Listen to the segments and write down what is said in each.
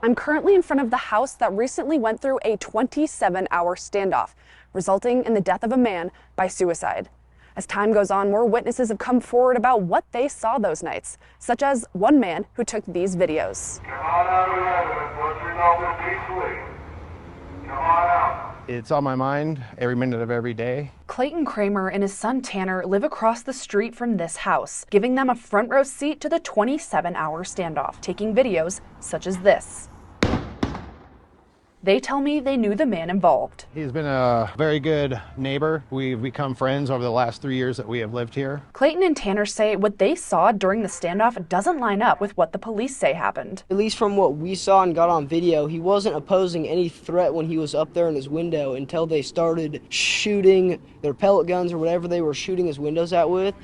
I'm currently in front of the house that recently went through a 27-hour standoff, resulting in the death of a man by suicide. As time goes on, more witnesses have come forward about what they saw those nights, such as one man who took these videos. Come on out of evidence. Let's resolve this peacefully. Come on out. It's on my mind every minute of every day. Clayton Kramer and his son Tanner live across the street from this house, giving them a front row seat to the 27-hour standoff, taking videos such as this. They tell me they knew the man involved. He's been a very good neighbor. We've become friends over the last 3 years that we have lived here. Clayton and Tanner say what they saw during the standoff doesn't line up with what the police say happened. At least from what we saw and got on video, he wasn't opposing any threat when he was up there in his window until they started shooting their pellet guns or whatever they were shooting his windows at with.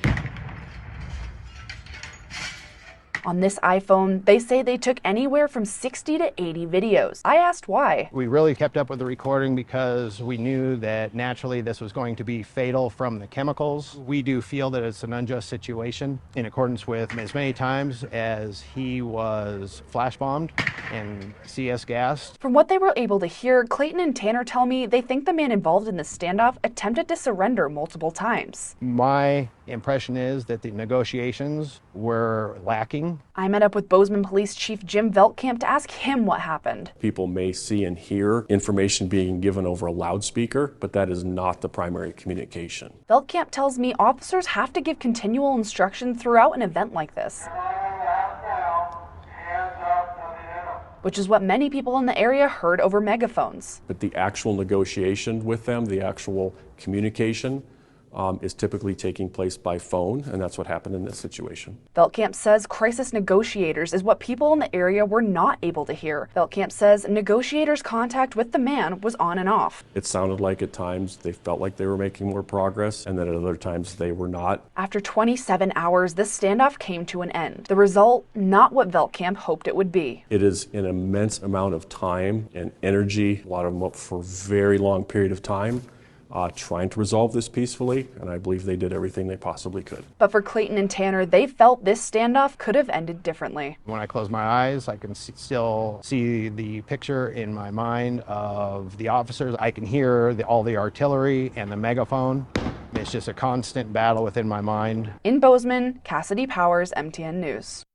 On this iPhone, they say they took anywhere from 60 to 80 videos. I asked why. We really kept up with the recording because we knew that naturally this was going to be fatal from the chemicals. We do feel that it's an unjust situation in accordance with as many times as he was flash bombed and CS gassed. From what they were able to hear, Clayton and Tanner tell me they think the man involved in the standoff attempted to surrender multiple times. My impression is that the negotiations were lacking. I met up with Bozeman Police Chief Jim Veltkamp to ask him what happened. People may see and hear information being given over a loudspeaker, but that is not the primary communication. Veltkamp tells me officers have to give continual instruction throughout an event like this, which is what many people in the area heard over megaphones. But the actual negotiation with them, the actual communication, is typically taking place by phone, and that's what happened in this situation. Veltkamp says crisis negotiators is what people in the area were not able to hear. Veltkamp says negotiators' contact with the man was on and off. It sounded like at times they felt like they were making more progress, and then at other times they were not. After 27 hours, this standoff came to an end. The result, not what Veltkamp hoped it would be. It is an immense amount of time and energy, a lot of them up for a very long period of time, trying to resolve this peacefully, and I believe they did everything they possibly could. But for Clayton and Tanner, they felt this standoff could have ended differently. When I close my eyes, I can still see the picture in my mind of the officers. I can hear all the artillery and the megaphone. It's just a constant battle within my mind. In Bozeman, Cassidy Powers, MTN News.